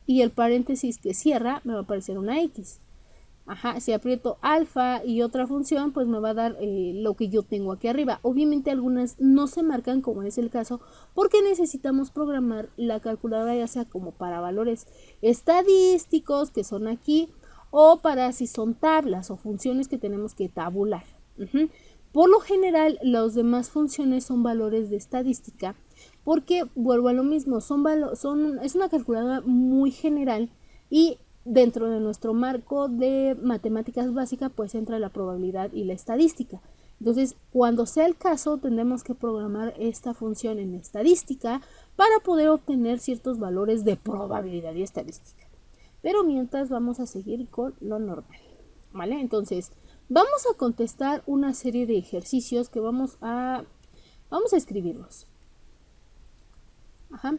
y el paréntesis que cierra, me va a aparecer una X. Ajá, si aprieto alfa y otra función, pues me va a dar lo que yo tengo aquí arriba. Obviamente algunas no se marcan, como es el caso, porque necesitamos programar la calculadora ya sea como para valores estadísticos, que son aquí, o para si son tablas o funciones que tenemos que tabular. Por lo general, las demás funciones son valores de estadística, porque vuelvo a lo mismo, es una calculadora muy general y dentro de nuestro marco de matemáticas básicas pues entra la probabilidad y la estadística. Entonces, cuando sea el caso, tendremos que programar esta función en estadística para poder obtener ciertos valores de probabilidad y estadística. Pero mientras vamos a seguir con lo normal, ¿vale? Entonces, vamos a contestar una serie de ejercicios que vamos a escribirlos. Ajá.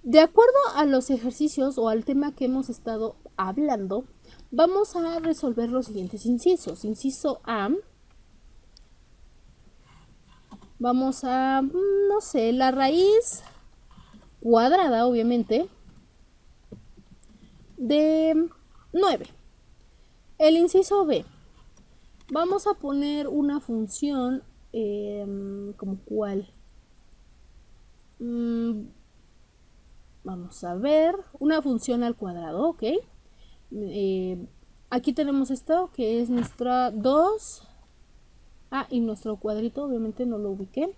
De acuerdo a los ejercicios o al tema que hemos estado hablando, vamos a resolver los siguientes incisos. Inciso A, vamos a, no sé, la raíz cuadrada, obviamente, de 9. El inciso B, vamos a poner una función, ¿como cuál? Vamos a ver, una función al cuadrado, ¿ok? Aquí tenemos esto, que es nuestra 2. Y nuestro cuadrito, obviamente no lo ubiqué.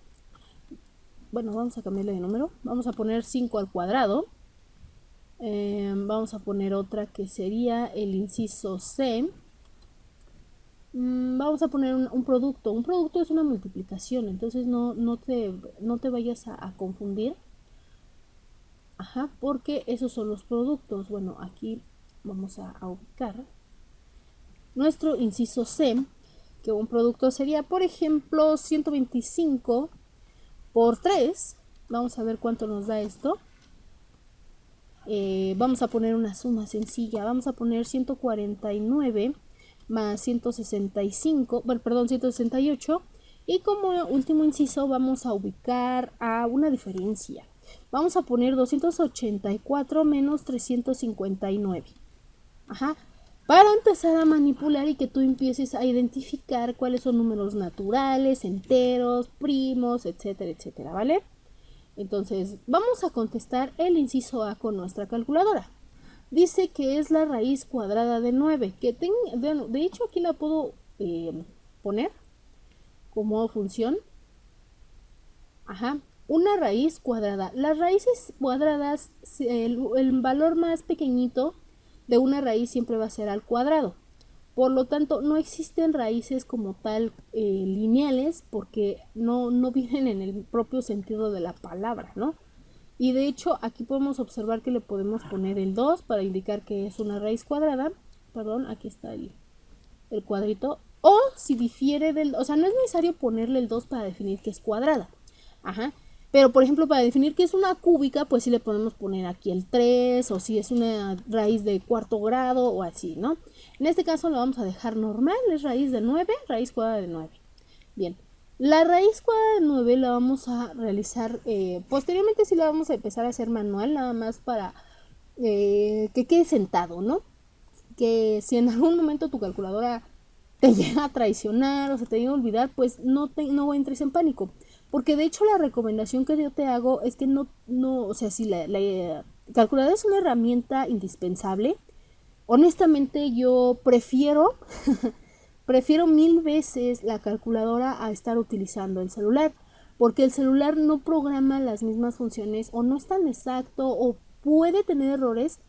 Bueno, vamos a cambiarle de número. Vamos a poner 5 al cuadrado. Vamos a poner otra que sería el inciso C. Vamos a poner un producto. Un producto es una multiplicación, entonces no te vayas a confundir. Ajá, porque esos son los productos. Bueno, aquí vamos a ubicar nuestro inciso C, que un producto sería, por ejemplo, 125 por 3. Vamos a ver cuánto nos da esto. Vamos a poner una suma sencilla. Vamos a poner 149 más 165, bueno, perdón, 168. Y como último inciso vamos a ubicar a una diferencia. Vamos a poner 284 menos 359. Ajá. Para empezar a manipular y que tú empieces a identificar cuáles son números naturales, enteros, primos, etcétera, etcétera, ¿vale? Entonces, vamos a contestar el inciso A con nuestra calculadora. Dice que es la raíz cuadrada de 9. De hecho, aquí la puedo poner como función. Ajá. Una raíz cuadrada. Las raíces cuadradas, el valor más pequeñito de una raíz siempre va a ser al cuadrado. Por lo tanto, no existen raíces como tal lineales porque no vienen en el propio sentido de la palabra, ¿no? Y de hecho, aquí podemos observar que le podemos poner el 2 para indicar que es una raíz cuadrada. Perdón, aquí está el cuadrito. O si difiere del... O sea, no es necesario ponerle el 2 para definir que es cuadrada. Ajá. Pero, por ejemplo, para definir qué es una cúbica, pues sí le podemos poner aquí el 3, o si es una raíz de cuarto grado, o así, ¿no? En este caso lo vamos a dejar normal, es raíz de 9, raíz cuadrada de 9. Bien, la raíz cuadrada de 9 la vamos a realizar, posteriormente sí la vamos a empezar a hacer manual, nada más para que quede sentado, ¿no? Que si en algún momento tu calculadora te llega a traicionar o se te llega a olvidar, pues no entres en pánico. Porque de hecho la recomendación que yo te hago es que o sea, si la calculadora es una herramienta indispensable, honestamente yo prefiero, prefiero 1000 veces la calculadora a estar utilizando el celular. Porque el celular no programa las mismas funciones o no es tan exacto o puede tener errores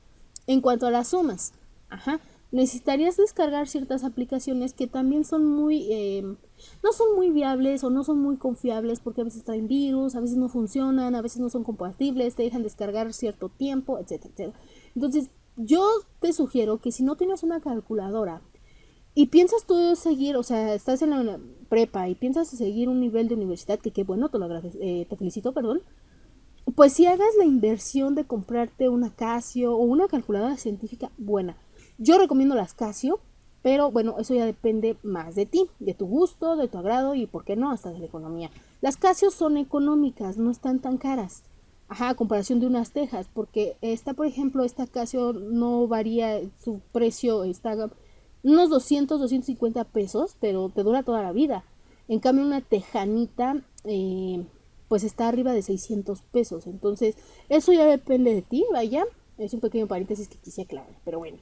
en cuanto a las sumas. Ajá. Necesitarías descargar ciertas aplicaciones que también son no son muy viables o no son muy confiables porque a veces traen virus, a veces no funcionan, a veces no son compatibles, te dejan descargar cierto tiempo, etcétera, etcétera. Entonces, yo te sugiero que si no tienes una calculadora y piensas tú seguir, o sea, estás en la prepa y piensas seguir un nivel de universidad, que qué bueno, te felicito, perdón, pues si hagas la inversión de comprarte una Casio o una calculadora científica buena. Yo recomiendo las Casio, pero bueno, eso ya depende más de ti, de tu gusto, de tu agrado y por qué no, hasta de la economía. Las Casio son económicas, no están tan caras. Ajá, a comparación de unas Tejas, porque por ejemplo, esta Casio no varía, su precio está unos 250 pesos, pero te dura toda la vida. En cambio, una tejanita, pues está arriba de 600 pesos. Entonces, eso ya depende de ti, vaya. Es un pequeño paréntesis que quise aclarar, pero bueno.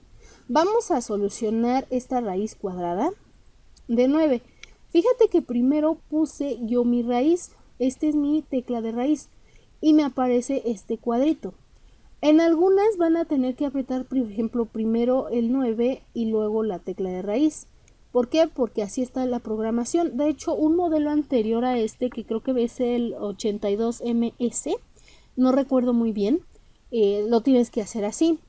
Vamos a solucionar esta raíz cuadrada de 9. Fíjate que primero puse yo mi raíz. Esta es mi tecla de raíz. Y me aparece este cuadrito. En algunas van a tener que apretar, por ejemplo, primero el 9 y luego la tecla de raíz. ¿Por qué? Porque así está la programación. De hecho, un modelo anterior a este, que creo que es el 82MS, no recuerdo muy bien, lo tienes que hacer así.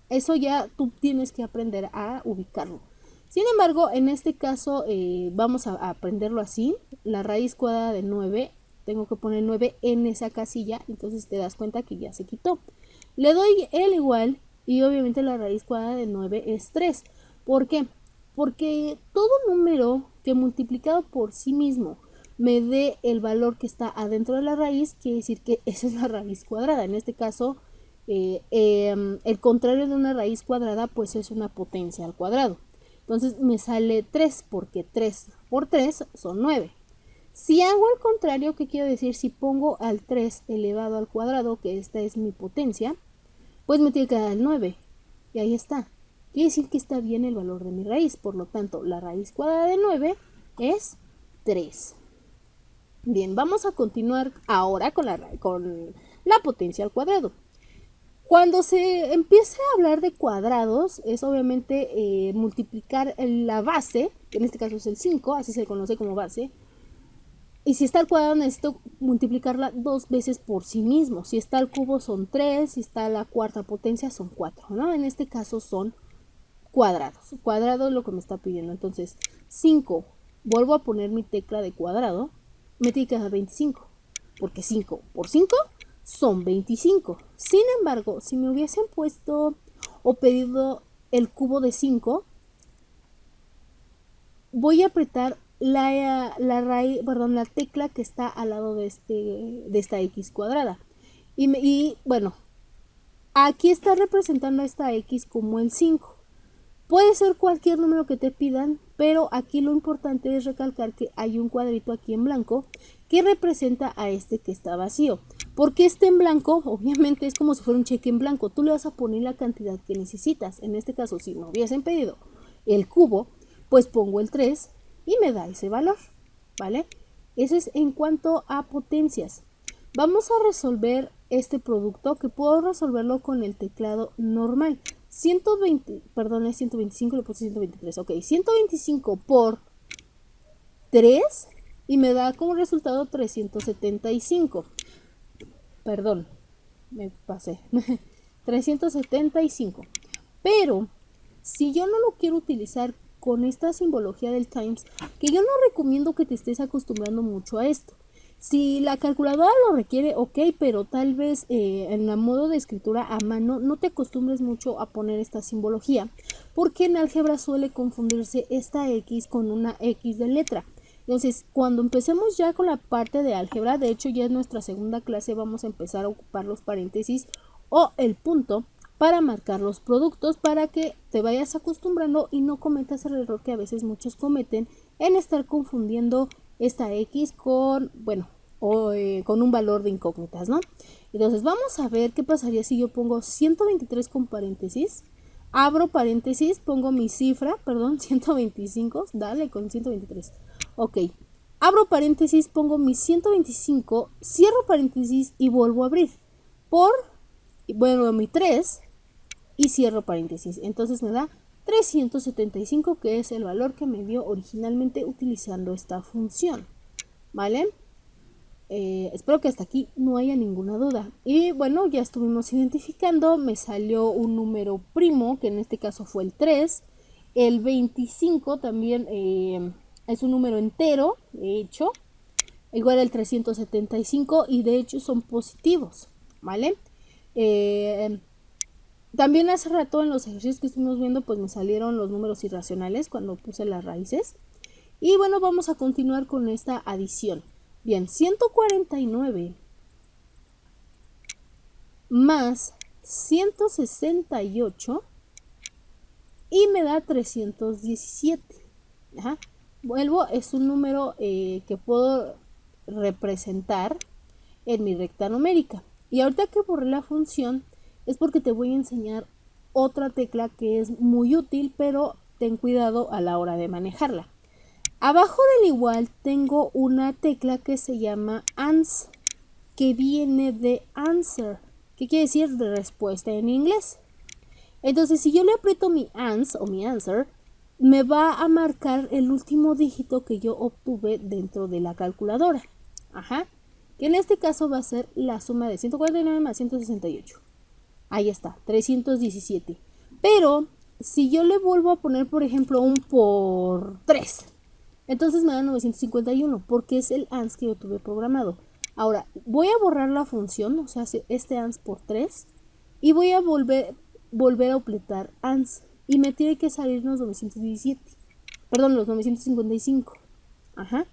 Eso ya tú tienes que aprender a ubicarlo. Sin embargo, en este caso vamos a aprenderlo así. La raíz cuadrada de 9, tengo que poner 9 en esa casilla, entonces te das cuenta que ya se quitó. Le doy el igual y obviamente la raíz cuadrada de 9 es 3. ¿Por qué? Porque todo número que multiplicado por sí mismo me dé el valor que está adentro de la raíz, quiere decir que esa es la raíz cuadrada. En este caso, el contrario de una raíz cuadrada pues es una potencia al cuadrado. Entonces me sale 3 porque 3 por 3 son 9. Si hago al contrario, ¿qué quiero decir? Si pongo al 3 elevado al cuadrado, que esta es mi potencia, pues me tiene que dar el 9. Y ahí está. Quiere decir que está bien el valor de mi raíz. Por lo tanto, la raíz cuadrada de 9 es 3. Bien, vamos a continuar ahora con la potencia al cuadrado. Cuando se empieza a hablar de cuadrados, es obviamente multiplicar la base, que en este caso es el 5, así se conoce como base. Y si está al cuadrado necesito multiplicarla 2 veces por sí mismo. Si está al cubo son 3, si está a la cuarta potencia son 4, ¿no? En este caso son cuadrados. Cuadrado es lo que me está pidiendo. Entonces, 5, vuelvo a poner mi tecla de cuadrado, me tiene que dar 25. Porque 5 por 5 son 25. Sin embargo, si me hubiesen puesto o pedido el cubo de 5, voy a apretar la tecla que está al lado de esta x cuadrada. Y bueno, aquí está representando esta x como el 5. Puede ser cualquier número que te pidan, pero aquí lo importante es recalcar que hay un cuadrito aquí en blanco que representa a este que está vacío. Porque este en blanco, obviamente es como si fuera un cheque en blanco. Tú le vas a poner la cantidad que necesitas. En este caso, si me hubiesen pedido el cubo, pues pongo el 3 y me da ese valor, ¿vale? Eso es en cuanto a potencias. Vamos a resolver este producto que puedo resolverlo con el teclado normal. 125, le puse 123, ok, 125 por 3 y me da como resultado 375. Perdón, me pasé. 375. Pero si yo no lo quiero utilizar con esta simbología del times, que yo no recomiendo que te estés acostumbrando mucho a esto. Si la calculadora lo requiere, ok, pero tal vez en el modo de escritura a mano no te acostumbres mucho a poner esta simbología, porque en álgebra suele confundirse esta X con una X de letra. Entonces, cuando empecemos ya con la parte de álgebra, de hecho ya en nuestra segunda clase vamos a empezar a ocupar los paréntesis o el punto para marcar los productos, para que te vayas acostumbrando y no cometas el error que a veces muchos cometen en estar confundiendo esta X con, bueno, con un valor de incógnitas, ¿no? Entonces vamos a ver qué pasaría si yo pongo 123 con paréntesis, abro paréntesis, pongo mi cifra, perdón, 125, dale con 123. Ok, abro paréntesis, pongo mi 125, cierro paréntesis y vuelvo a abrir. Bueno, mi 3 y cierro paréntesis. Entonces me da 375, que es el valor que me dio originalmente utilizando esta función. ¿Vale? Espero que hasta aquí no haya ninguna duda. Y bueno, ya estuvimos identificando, me salió un número primo, que en este caso fue el 3. El 25 también es un número entero, de hecho, igual el 375, y de hecho son positivos, ¿vale? También hace rato en los ejercicios que estuvimos viendo, pues me salieron los números irracionales cuando puse las raíces. Y bueno, vamos a continuar con esta adición. Bien, 149 más 168 y me da 317. Ajá. Vuelvo, es un número que puedo representar en mi recta numérica. Y ahorita que borré la función es porque te voy a enseñar otra tecla que es muy útil, pero ten cuidado a la hora de manejarla. Abajo del igual tengo una tecla que se llama ANS, que viene de answer, que quiere decir de respuesta en inglés. Entonces, si yo le aprieto mi ANS o mi answer, me va a marcar el último dígito que yo obtuve dentro de la calculadora. Ajá. Que en este caso va a ser la suma de 149 más 168. Ahí está, 317. Pero si yo le vuelvo a poner, por ejemplo, un por 3, entonces me da 951, porque es el ANS que yo tuve programado. Ahora, voy a borrar la función, o sea, este ANS por 3, y voy a volver a opletar ANS, y me tiene que salir los 917. Perdón, los 955. Ajá.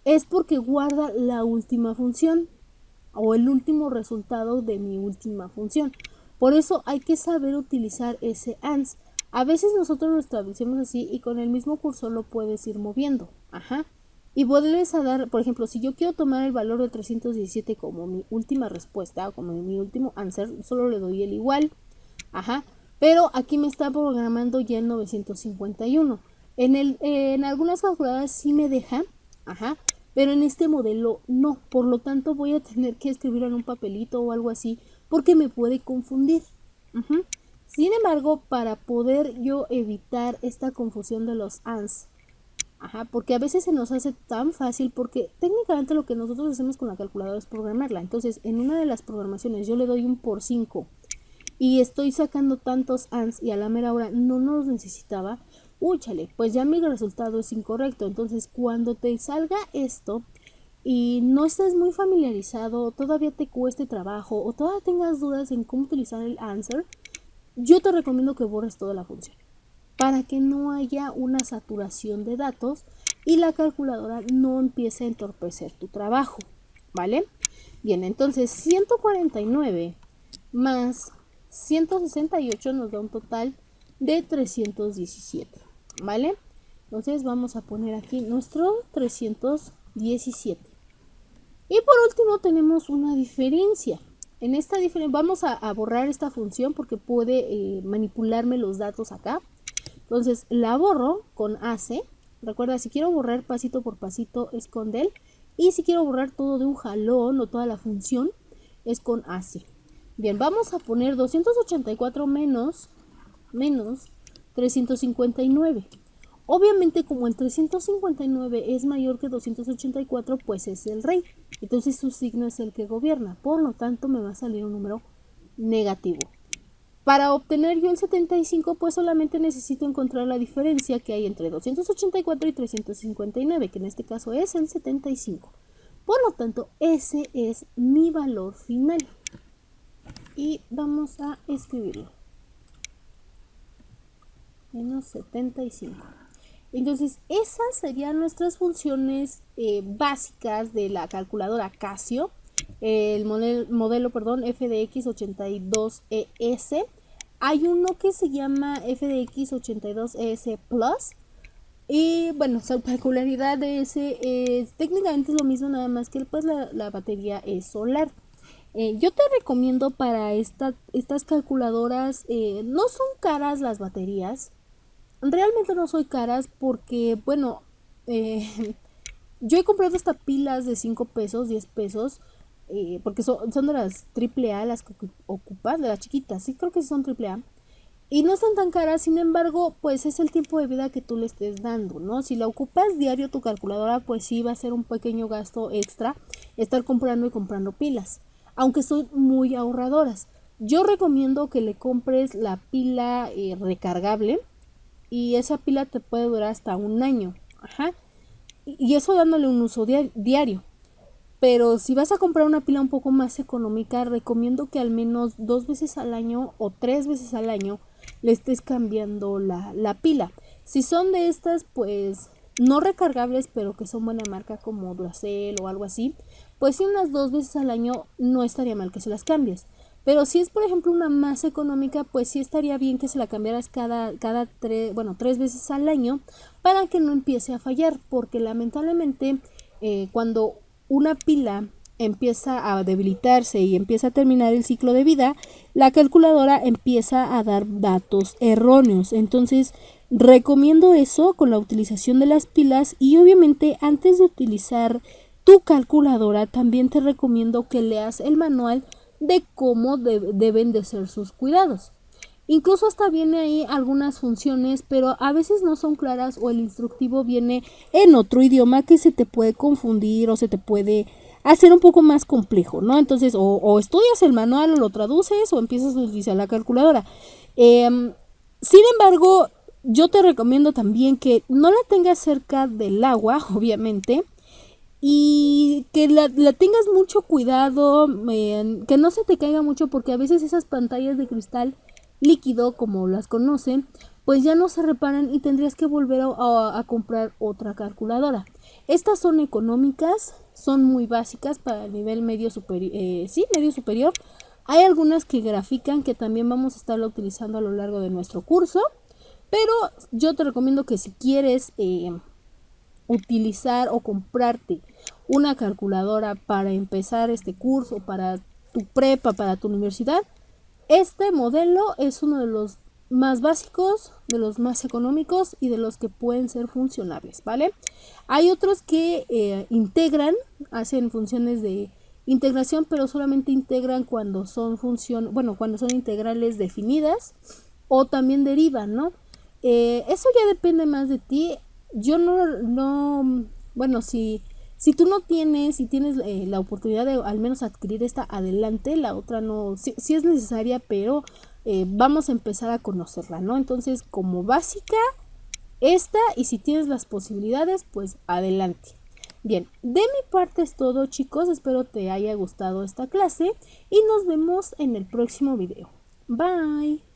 Es porque guarda la última función, o el último resultado de mi última función. Por eso hay que saber utilizar ese ANS. A veces nosotros lo establecemos así y con el mismo cursor lo puedes ir moviendo. Ajá. Y vuelves a dar, por ejemplo, si yo quiero tomar el valor de 317 como mi última respuesta, o como mi último answer, solo le doy el igual. Ajá. Pero aquí me está programando ya el 951. En algunas calculadoras sí me deja. Ajá. Pero en este modelo no. Por lo tanto voy a tener que escribirlo en un papelito o algo así, porque me puede confundir. Ajá. Sin embargo, para poder yo evitar esta confusión de los ANS, porque a veces se nos hace tan fácil, porque técnicamente lo que nosotros hacemos con la calculadora es programarla. Entonces, en una de las programaciones yo le doy un por 5 y estoy sacando tantos ANS y a la mera hora no los necesitaba, úchale, pues ya mi resultado es incorrecto. Entonces, cuando te salga esto y no estés muy familiarizado, todavía te cueste trabajo o todavía tengas dudas en cómo utilizar el answer, yo te recomiendo que borres toda la función para que no haya una saturación de datos y la calculadora no empiece a entorpecer tu trabajo, ¿vale? Bien, entonces 149 más 168 nos da un total de 317, ¿vale? Entonces vamos a poner aquí nuestro 317. Y por último tenemos una diferencia. En esta diferencia vamos a borrar esta función porque puede manipularme los datos acá. Entonces la borro con AC. Recuerda, si quiero borrar pasito por pasito es con del. Y si quiero borrar todo de un jalón o toda la función es con AC. Bien, vamos a poner 284 menos 359. Obviamente, como el 359 es mayor que 284, pues es el rey. Entonces su signo es el que gobierna. Por lo tanto, me va a salir un número negativo. Para obtener yo el 75, pues solamente necesito encontrar la diferencia que hay entre 284 y 359, que en este caso es el 75. Por lo tanto, ese es mi valor final. Y vamos a escribirlo. Menos 75. Entonces, esas serían nuestras funciones básicas de la calculadora Casio. El modelo FDX82ES. Hay uno que se llama FDX82ES Plus. Y bueno, su particularidad de ese es técnicamente es lo mismo, nada más que pues la batería es solar. Yo te recomiendo para estas calculadoras, no son caras las baterías. Realmente no son caras porque, bueno, yo he comprado estas pilas de 5 pesos, 10 pesos, porque son de las AAA, las que ocupan, de las chiquitas, sí creo que son AAA. Y no están tan caras, sin embargo, pues es el tiempo de vida que tú le estés dando, ¿no? Si la ocupas diario tu calculadora, pues sí va a ser un pequeño gasto extra estar comprando y comprando pilas, aunque son muy ahorradoras. Yo recomiendo que le compres la pila recargable y esa pila te puede durar hasta un año. Ajá. Y eso dándole un uso diario. Pero si vas a comprar una pila un poco más económica, recomiendo que al menos 2 veces al año o 3 veces al año le estés cambiando la pila. Si son de estas, pues no recargables, pero que son buena marca como Duracell o algo así, pues sí, unas 2 veces al año no estaría mal que se las cambies. Pero si es, por ejemplo, una más económica, pues sí estaría bien que se la cambiaras cada 3 veces al año para que no empiece a fallar, porque lamentablemente cuando una pila empieza a debilitarse y empieza a terminar el ciclo de vida, la calculadora empieza a dar datos erróneos. Entonces, recomiendo eso con la utilización de las pilas y obviamente antes de utilizar tu calculadora también te recomiendo que leas el manual de cómo deben de ser sus cuidados. Incluso hasta viene ahí algunas funciones, pero a veces no son claras o el instructivo viene en otro idioma que se te puede confundir o se te puede hacer un poco más complejo, ¿no? Entonces, o estudias el manual o lo traduces o empiezas a utilizar la calculadora. Sin embargo, yo te recomiendo también que no la tengas cerca del agua, obviamente, y que la tengas mucho cuidado, que no se te caiga mucho porque a veces esas pantallas de cristal líquido, como las conocen, pues ya no se reparan y tendrías que volver a comprar otra calculadora. Estas son económicas, son muy básicas para el nivel medio superior, medio superior. Hay algunas que grafican que también vamos a estarlo utilizando a lo largo de nuestro curso, pero yo te recomiendo que si quieres utilizar o comprarte una calculadora para empezar este curso, para tu prepa, para tu universidad, este modelo es uno de los más básicos, de los más económicos y de los que pueden ser funcionables, ¿vale? Hay otros que integran, hacen funciones de integración, pero solamente integran cuando son cuando son integrales definidas o también derivan, ¿no? Eso ya depende más de ti. Yo si tú no tienes, si tienes la oportunidad de al menos adquirir esta, adelante, la otra no, sí es necesaria, pero vamos a empezar a conocerla, ¿no? Entonces, como básica, esta, y si tienes las posibilidades, pues adelante. Bien, de mi parte es todo, chicos, espero te haya gustado esta clase y nos vemos en el próximo video. Bye.